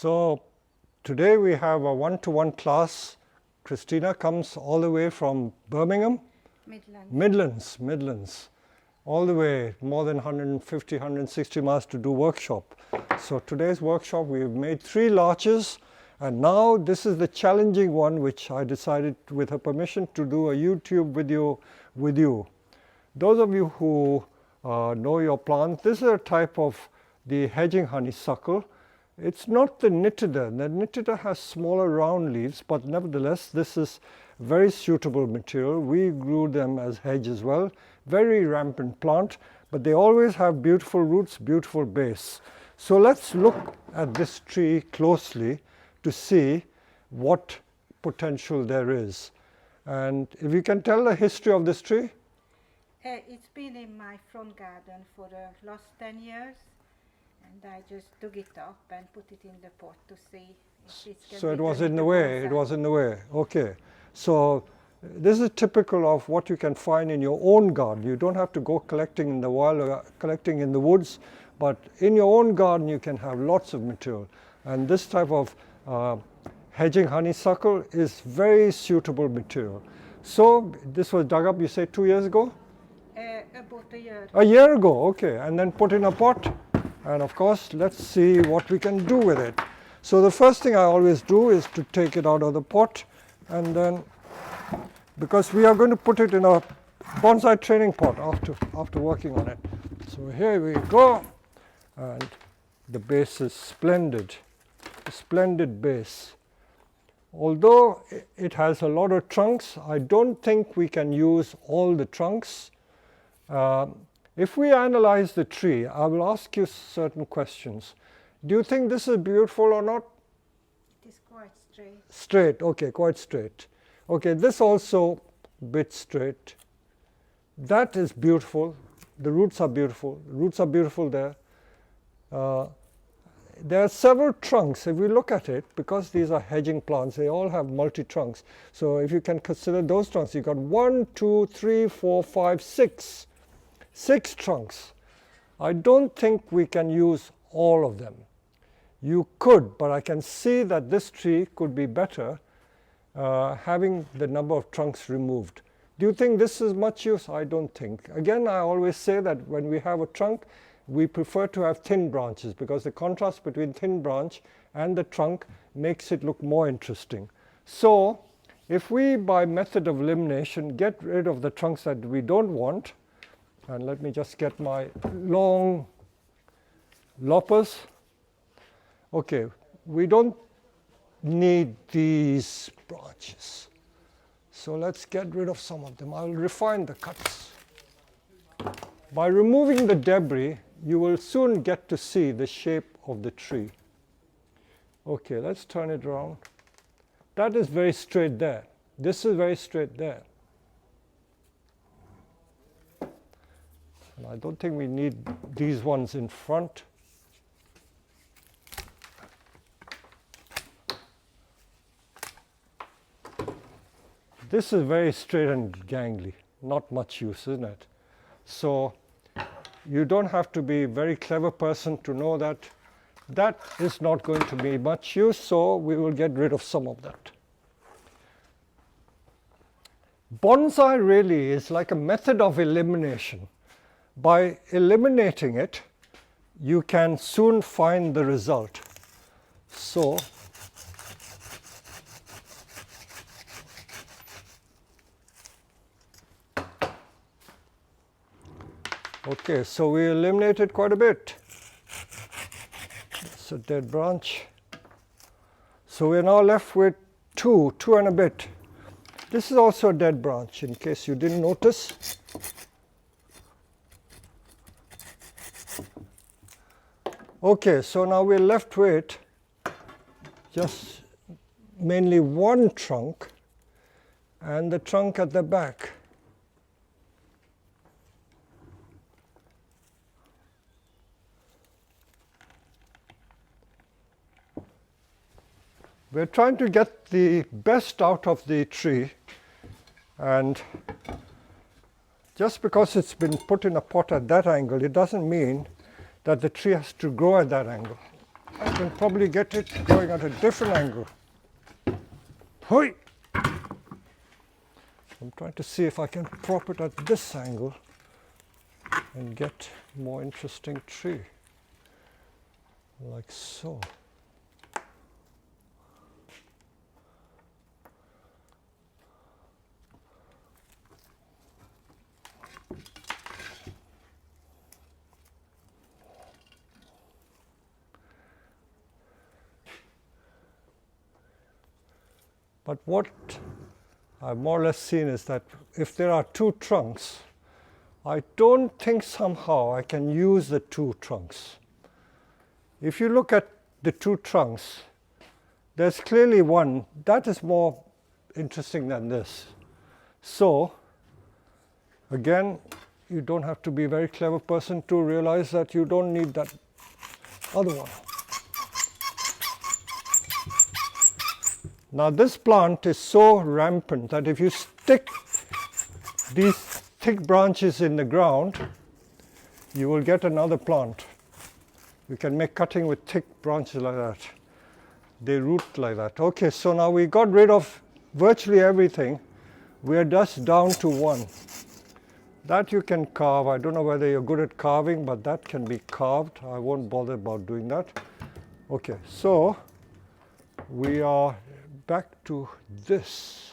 So today we have a one-to-one class. Christina comes all the way from Birmingham? Midlands. All the way, more than 150, 160 miles to do workshop. So today's workshop, we've made 3 larches, and now this is the challenging one, which I decided, with her permission, to do a YouTube video with you. Those of you who know your plants, this is a type of the hedging honeysuckle. It's not the Nitida. The Nitida has smaller round leaves, but nevertheless, this is very suitable material. We grew them as hedge as well. Very rampant plant, but they always have beautiful roots, beautiful base. So let's look at this tree closely to see what potential there is. And if you can tell the history of this tree? It's been in my front garden for the last 10 years. And I just dug it up and put it in the pot to see if it's going. So it was in the way, it was in the way. Okay. So this is typical of what you can find in your own garden. You don't have to go collecting in the wild or collecting in the woods, but in your own garden you can have lots of material. And this type of hedging honeysuckle is very suitable material. So this was dug up, you say 2 years ago? About a year. A year ago, okay. And then put in a pot. And of course, let's see what we can do with it. So the first thing I always do is to take it out of the pot, and then, because we are going to put it in a bonsai training pot after working on it. So here we go, and the base is splendid, a splendid base. Although it has a lot of trunks, I don't think we can use all the trunks. If we analyze the tree, I will ask you certain questions. Do you think this is beautiful or not? It is quite straight. Straight, okay, quite straight. Okay, this also a bit straight. That is beautiful. The roots are beautiful. The roots are beautiful there. There are several trunks. If we look at it, because these are hedging plants, they all have multi-trunks. So if you can consider those trunks, you've got 1, 2, 3, 4, 5, 6. 6 trunks. I don't think we can use all of them. You could, but I can see that this tree could be better having the number of trunks removed. Do you think this is much use? I don't think. Again, I always say that when we have a trunk, we prefer to have thin branches, because the contrast between thin branch and the trunk makes it look more interesting. So if we, by method of elimination, get rid of the trunks that we don't want, and let me just get my long loppers. Okay, we don't need these branches. So let's get rid of some of them. I'll refine the cuts. By removing the debris, you will soon get to see the shape of the tree. Okay, let's turn it around. That is very straight there. This is very straight there. I don't think we need these ones in front. This is very straight and gangly, not much use, isn't it? So you don't have to be a very clever person to know that that is not going to be much use, so we will get rid of some of that. Bonsai really is like a method of elimination. By eliminating it, you can soon find the result. So okay, so we eliminated quite a bit. It's a dead branch. So we're now left with 2 and a bit. This is also a dead branch, in case you didn't notice. Okay, so now we're left with just mainly 1 trunk and the trunk at the back. We're trying to get the best out of the tree, and just because it's been put in a pot at that angle, it doesn't mean that the tree has to grow at that angle. I can probably get it going at a different angle. Hoi! I'm trying to see if I can prop it at this angle and get more interesting tree, like so. But what I've more or less seen is that if there are two trunks, I don't think somehow I can use the two trunks. If you look at the two trunks, there's clearly one that is more interesting than this. So again, you don't have to be a very clever person to realize that you don't need that other one. Now this plant is so rampant that if you stick these thick branches in the ground, you will get another plant. You can make cutting with thick branches like that. They root like that. Okay, so now we got rid of virtually everything. We are just down to one. That you can carve. I don't know whether you're good at carving, but that can be carved. I won't bother about doing that. Okay, so we are back to this.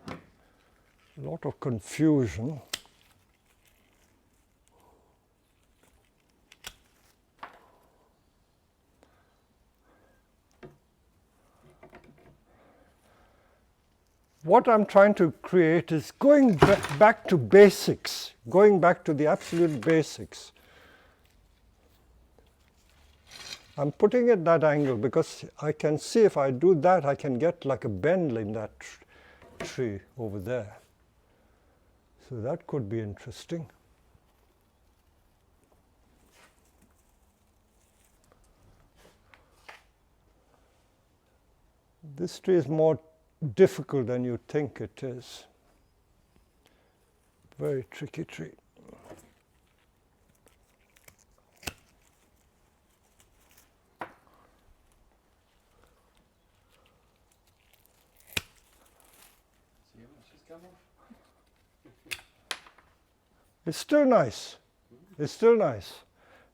A lot of confusion. What I'm trying to create is going back to basics, going back to the absolute basics. I'm putting it that angle because I can see if I do that, I can get like a bend in that tree over there. So that could be interesting. This tree is more difficult than you think it is. Very tricky tree. It's still nice. It's still nice.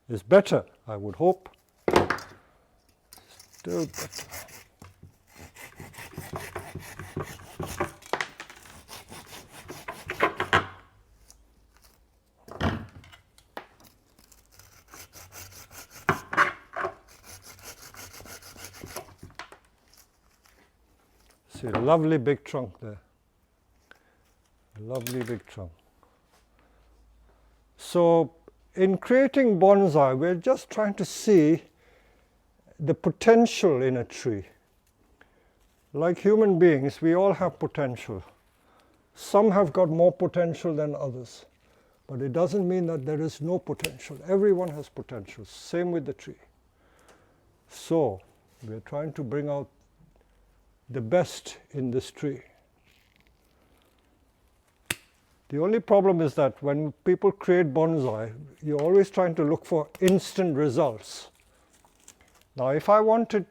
It's better, I would hope. Still better. See, a lovely big trunk there. A lovely big trunk. So in creating bonsai, we're just trying to see the potential in a tree. Like human beings, we all have potential. Some have got more potential than others, but it doesn't mean that there is no potential. Everyone has potential, same with the tree. So we're trying to bring out the best in this tree. The only problem is that when people create bonsai, you're always trying to look for instant results. Now, if I wanted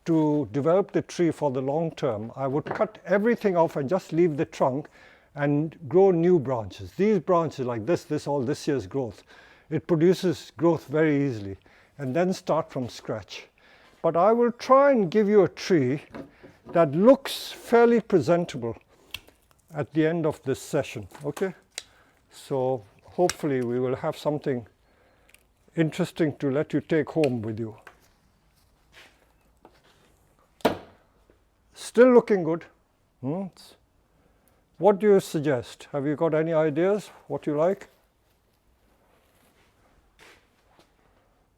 to develop the tree for the long term, I would cut everything off and just leave the trunk and grow new branches. These branches like this all this year's growth, it produces growth very easily, and then start from scratch. But I will try and give you a tree that looks fairly presentable at the end of this session, okay? So hopefully we will have something interesting to let you take home with you. Still looking good. What do you suggest? Have you got any ideas what you like?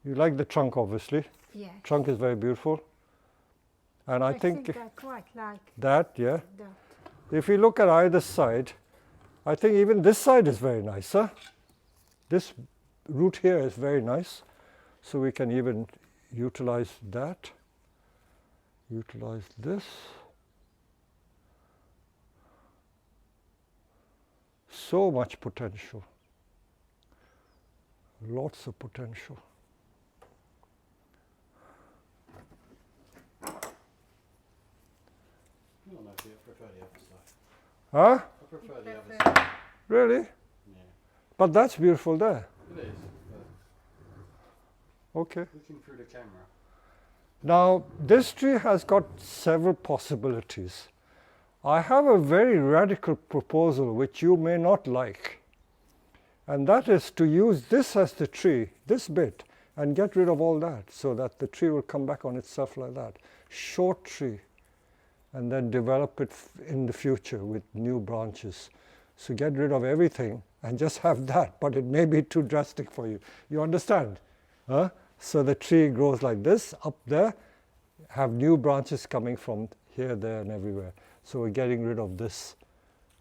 You like the trunk, obviously. Yes. Trunk is very beautiful. And I think I quite like that, yeah. that. If you look at either side, I think even this side is very nice. Huh? This root here is very nice. So we can even utilize that. Utilize this. So much potential. Lots of potential. I don't know if I prefer the other side. Huh? I prefer the other side. Really? Yeah. But that's beautiful there. It is. Okay. Looking through the camera. Now, this tree has got several possibilities. I have a very radical proposal which you may not like. And that is to use this as the tree, this bit, and get rid of all that so that the tree will come back on itself like that. Short tree. And then develop it in the future with new branches. So get rid of everything and just have that, but it may be too drastic for you. You understand? Huh? So the tree grows like this, up there, have new branches coming from here, there, and everywhere. So we're getting rid of this.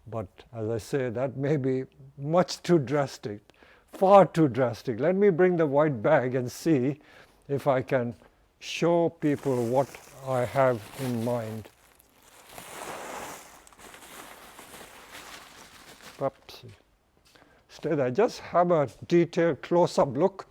But as I say, that may be much too drastic, far too drastic. Let me bring the white bag and see if I can show people what I have in mind. Oops. Stay there. Just have a detailed close-up look.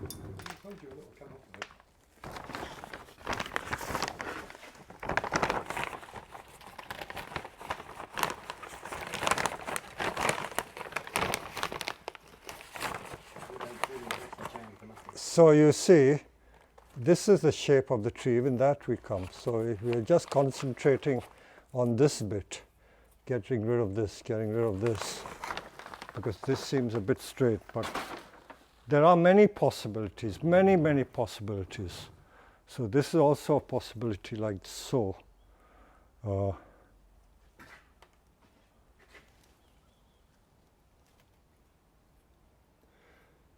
I told you a little come off of it. So you see, this is the shape of the tree, even that we come. So we're just concentrating on this bit, getting rid of this, because this seems a bit straight, but there are many possibilities, many possibilities. So this is also a possibility like so.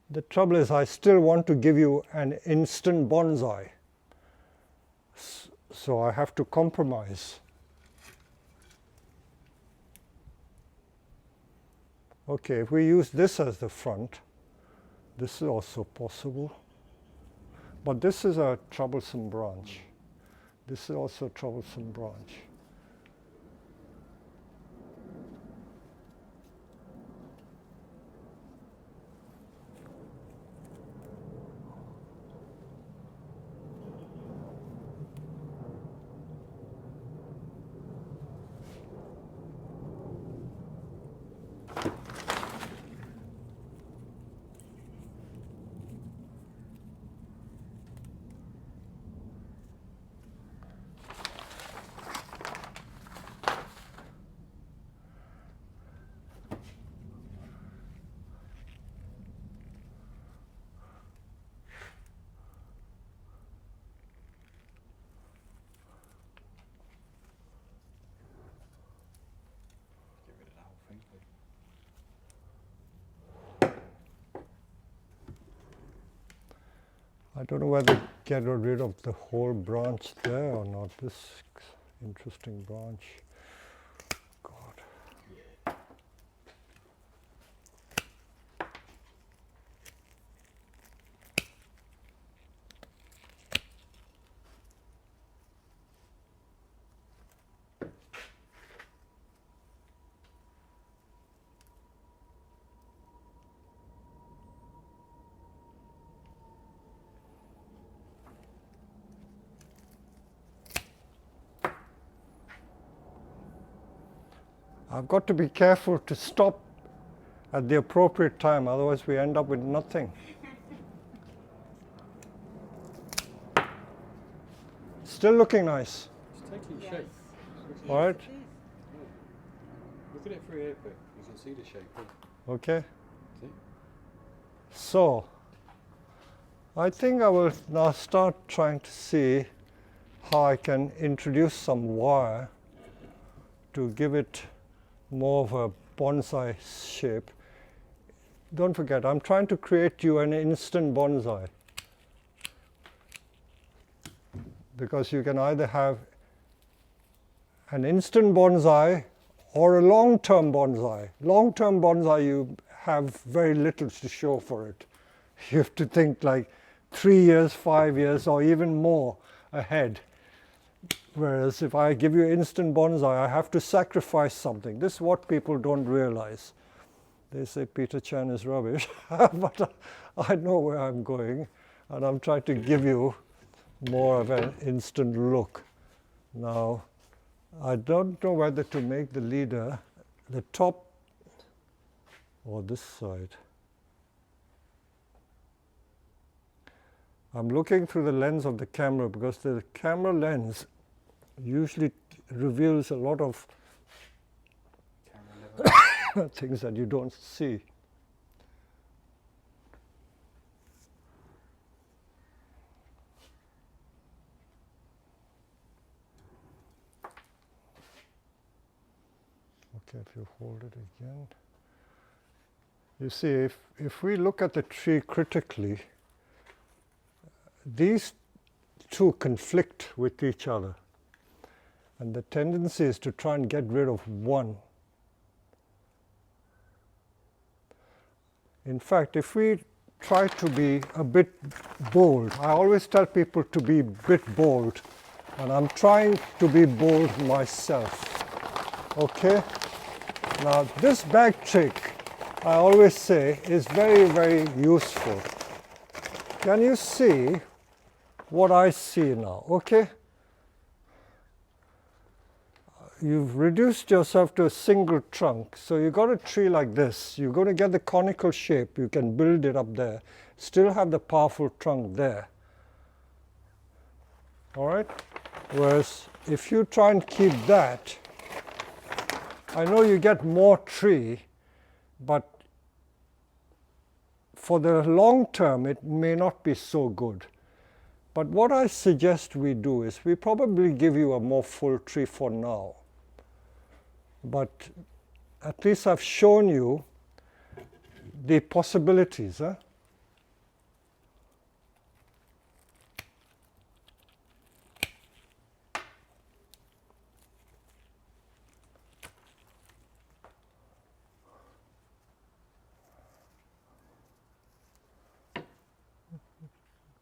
The trouble is I still want to give you an instant bonsai. So I have to compromise. Okay, if we use this as the front, this is also possible. But this is a troublesome branch. This is also a troublesome branch. Get rid of that whole thing, please. I don't know whether to get rid of the whole branch there or not. This interesting branch. God. Yeah. I've got to be careful to stop at the appropriate time, otherwise we end up with nothing. Still looking nice. It's taking Yes. shape. All right. Yes, it is. Look at it through here, quick. You can see the shape. Look. Okay. See? So, I think I will now start trying to see how I can introduce some wire to give it more of a bonsai shape. Don't forget, I'm trying to create you an instant bonsai. because you can either have an instant bonsai or a long-term bonsai. Long-term bonsai, you have very little to show for it. You have to think like 3 years, 5 years, or even more ahead. Whereas if I give you instant bonsai, I have to sacrifice something. This is what people don't realize. They say Peter Chan is rubbish, but I know where I'm going, and I'm trying to give you more of an instant look. Now, I don't know whether to make the leader the top or this side. I'm looking through the lens of the camera because the camera lens usually reveals a lot of things that you don't see. Okay, if you hold it again. You see, if we look at the tree critically, these two conflict with each other. And the tendency is to try and get rid of one. In fact, if we try to be a bit bold, I always tell people to be a bit bold, and I'm trying to be bold myself. Okay? Now, this bag trick, I always say, is very, very useful. Can you see what I see now? Okay? You've reduced yourself to a single trunk. So you've got a tree like this. You're going to get the conical shape. You can build it up there. Still have the powerful trunk there. All right? Whereas if you try and keep that, I know you get more tree, but for the long term, it may not be so good. But what I suggest we do is we probably give you a more full tree for now. But at least I've shown you the possibilities. Huh?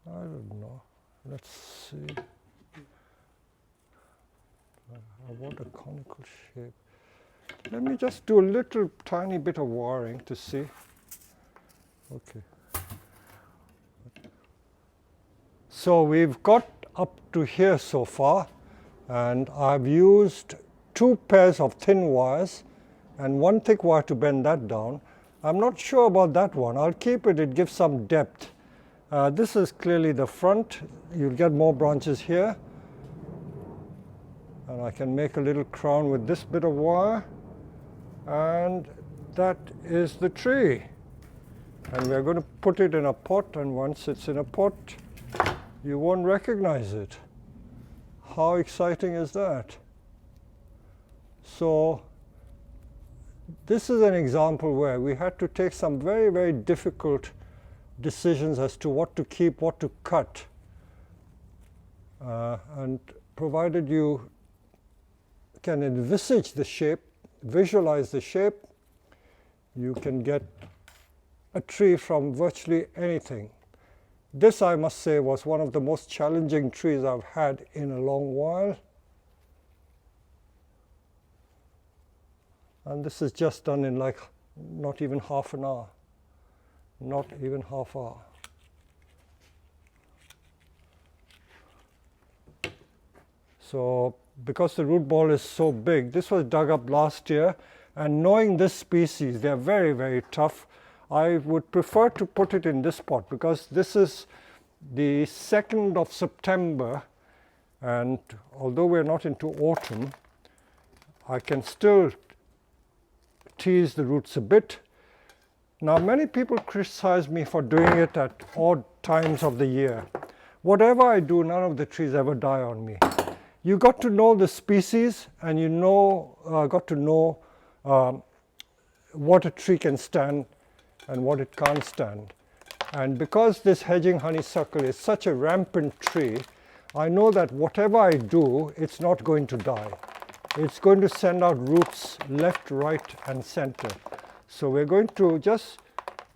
I don't know. Let's see. I want a conical shape. Let me just do a little tiny bit of wiring to see. Okay. So we've got up to here so far, and I've used 2 pairs of thin wires and 1 thick wire to bend that down. I'm not sure about that one. I'll keep it. It gives some depth. This is clearly the front. You'll get more branches here. And I can make a little crown with this bit of wire. And that is the tree. And we're going to put it in a pot, and once it's in a pot, you won't recognize it. How exciting is that? So this is an example where we had to take some very, very difficult decisions as to what to keep, what to cut. And provided you can envisage the shape, visualize the shape, you can get a tree from virtually anything. This, I must say, was one of the most challenging trees I've had in a long while. And this is just done in like not even half an hour. Not even half hour. So because the root ball is so big, this was dug up last year, and knowing this species, they're very, very tough. I would prefer to put it in this pot because this is the 2nd of September, and although we're not into autumn, I can still tease the roots a bit. Now, many people criticize me for doing it at odd times of the year. Whatever I do, none of the trees ever die on me. You got to know the species, and you got to know what a tree can stand and what it can't stand. And because this hedging honeysuckle is such a rampant tree, I know that whatever I do, it's not going to die. It's going to send out roots left, right, and center. So we're going to just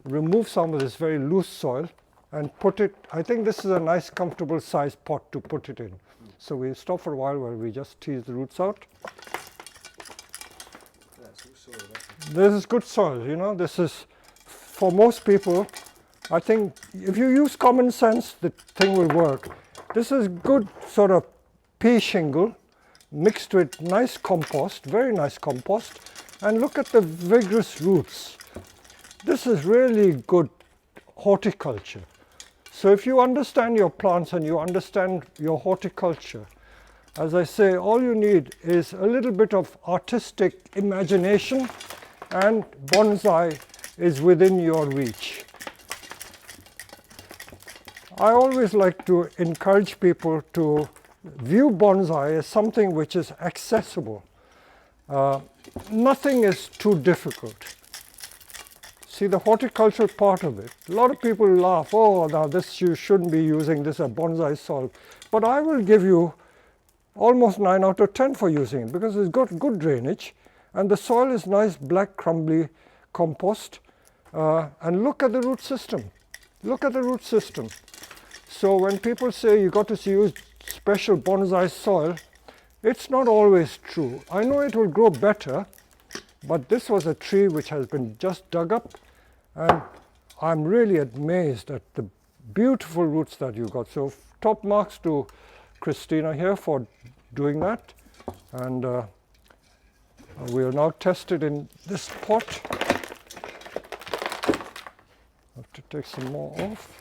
remove some of this very loose soil and put it, I think this is a nice comfortable size pot to put it in. So we stop for a while where we just tease the roots out. That's good soil, that's This is good soil, you know, this is, for most people, I think if you use common sense, the thing will work. This is good sort of pea shingle mixed with nice compost, very nice compost, and look at the vigorous roots. This is really good horticulture. So if you understand your plants and you understand your horticulture, as I say, all you need is a little bit of artistic imagination and bonsai is within your reach. I always like to encourage people to view bonsai as something which is accessible. Nothing is too difficult. See the horticultural part of it. A lot of people laugh, oh, now this you shouldn't be using this as bonsai soil. But I will give you almost 9 out of 10 for using it because it's got good drainage and the soil is nice black crumbly compost. And look at the root system. Look at the root system. So when people say you got to use special bonsai soil, it's not always true. I know it will grow better, but this was a tree which has been just dug up, and I'm really amazed at the beautiful roots that you got. So top marks to Christina here for doing that, and we'll now test it in this pot. I have to take some more off.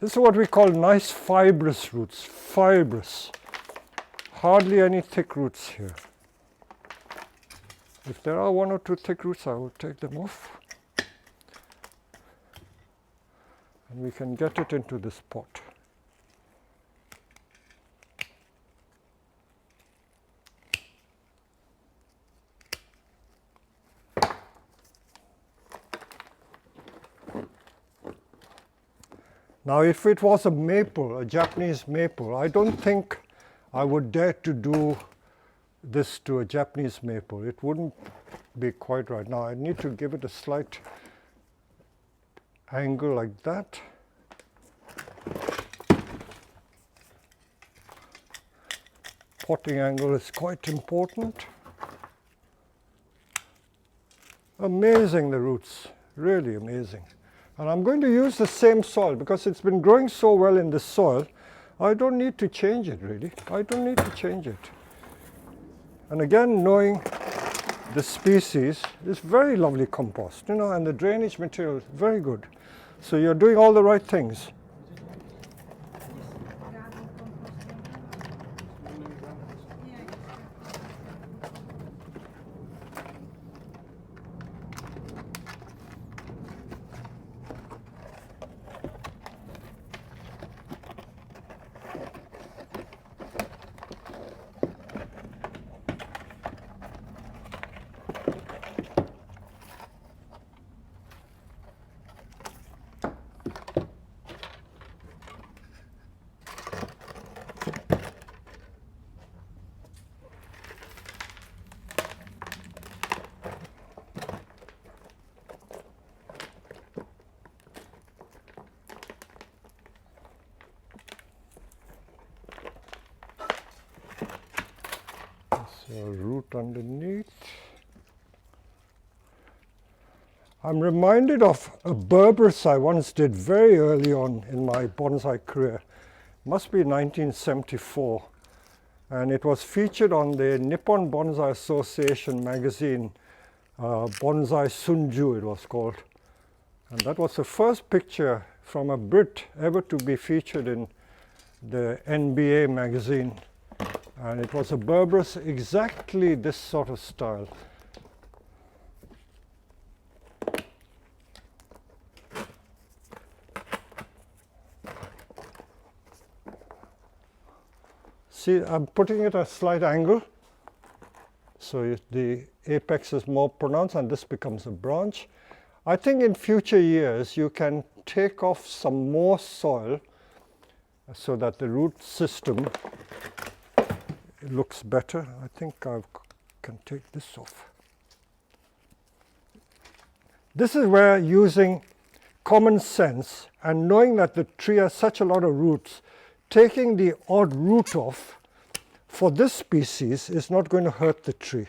This is what we call nice fibrous roots, fibrous. Hardly any thick roots here. If there are 1 or 2 thick roots, I will take them off. And we can get it into this pot. Now, if it was a maple, a Japanese maple, I don't think I would dare to do this to a Japanese maple. It wouldn't be quite right. Now, I need to give it a slight angle like that. Potting angle is quite important. Amazing, the roots, really amazing. And I'm going to use the same soil because it's been growing so well in this soil. I don't need to change it really. I don't need to change it. And again, knowing the species, it's very lovely compost, you know, and the drainage material is very good. So you're doing all the right things. Garden composting. Yeah, So root underneath. I'm reminded of a Berberis I once did very early on in my bonsai career. Must be 1974. And it was featured on the Nippon Bonsai Association magazine, Bonsai Sunju it was called. And that was the first picture from a Brit ever to be featured in the NBA magazine. And it was a Berberis, exactly this sort of style. See, I'm putting it at a slight angle. So So the apex is more pronounced and this becomes a branch. I think in future years you can take off some more soil so that the root system looks better. I think I can take this off. This is where using common sense and knowing that the tree has such a lot of roots, taking the odd root off for this species is not going to hurt the tree.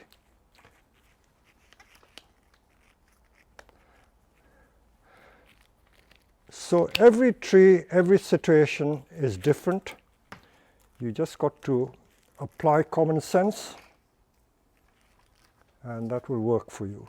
So every tree, every situation is different. You just got to apply common sense and that will work for you.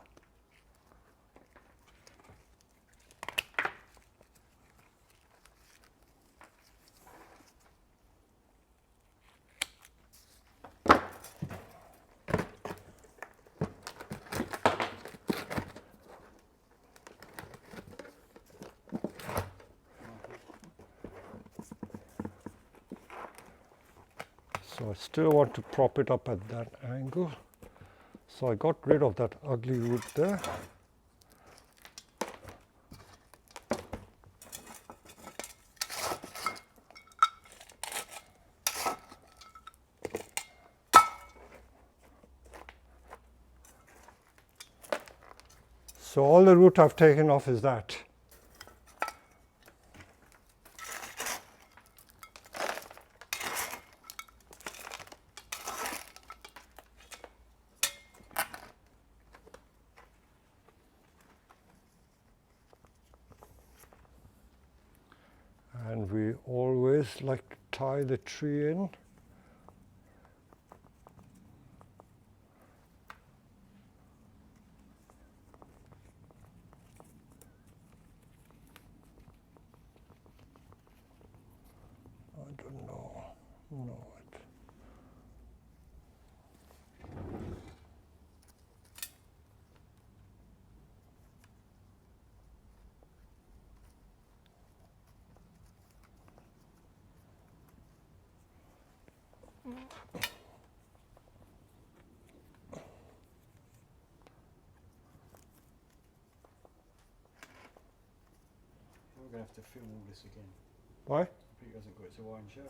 So I still want to prop it up at that angle. So I got rid of that ugly root there. So all the root I've taken off is that. And we always like to tie the tree in. I don't know. No. We're going to have to film all this again. Why? Pete hasn't got its Hawaiian shell.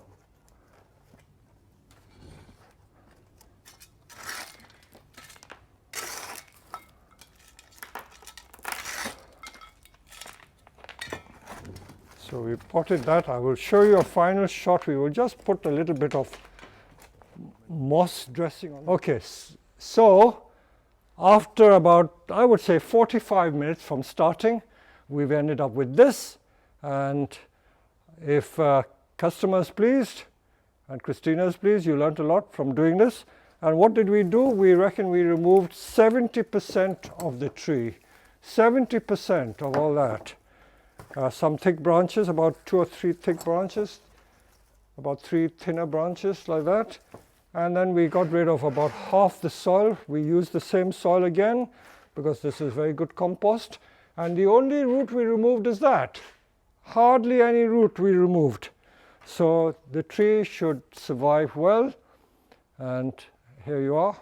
So we potted that. I will show you a final shot. We will just put a little bit of moss dressing on. Okay, so after about, I would say 45 minutes from starting, we've ended up with this. And if customer is pleased and Christina is pleased, you learned a lot from doing this. And what did we do? We reckon we removed 70% of the tree, 70% of all that. Some thick branches, about 2 or 3 thick branches, about 3 thinner branches like that. And then we got rid of about half the soil. We used the same soil again because this is very good compost. And the only root we removed is that. Hardly any root we removed. So the tree should survive well. And here you are.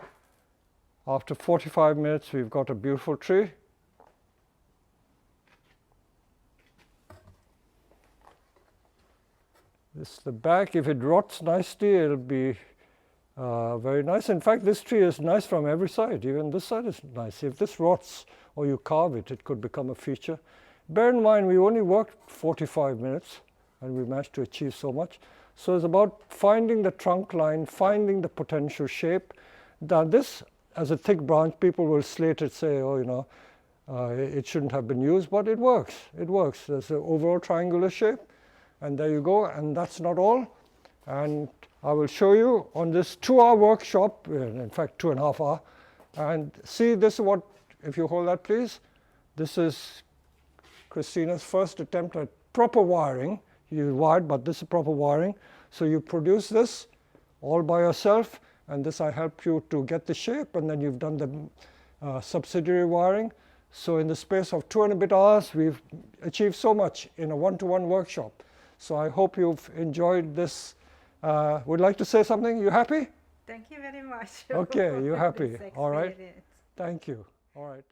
After 45 minutes, we've got a beautiful tree. This is the back. If it rots nicely, it'll be very nice. In fact, this tree is nice from every side. Even this side is nice. If this rots or you carve it, it could become a feature. Bear in mind, we only worked 45 minutes and we managed to achieve so much. So it's about finding the trunk line, finding the potential shape. Now this, as a thick branch, people will slate it, say, oh, you know, it shouldn't have been used, but it works. It works. There's an overall triangular shape. And there you go, and that's not all. And I will show you on this 2-hour workshop, in fact 2.5 hours, and see this is what, if you hold that please, this is Christina's first attempt at proper wiring. You wired, but this is proper wiring. So you produce this all by yourself, and this I helped you to get the shape, and then you've done the subsidiary wiring. So in the space of 2 and a bit hours, we've achieved so much in a one-to-one workshop. So I hope you've enjoyed this. Would like to say something? You happy? Thank you very much. Okay, you're for happy. this All right. experience. Thank you. All right.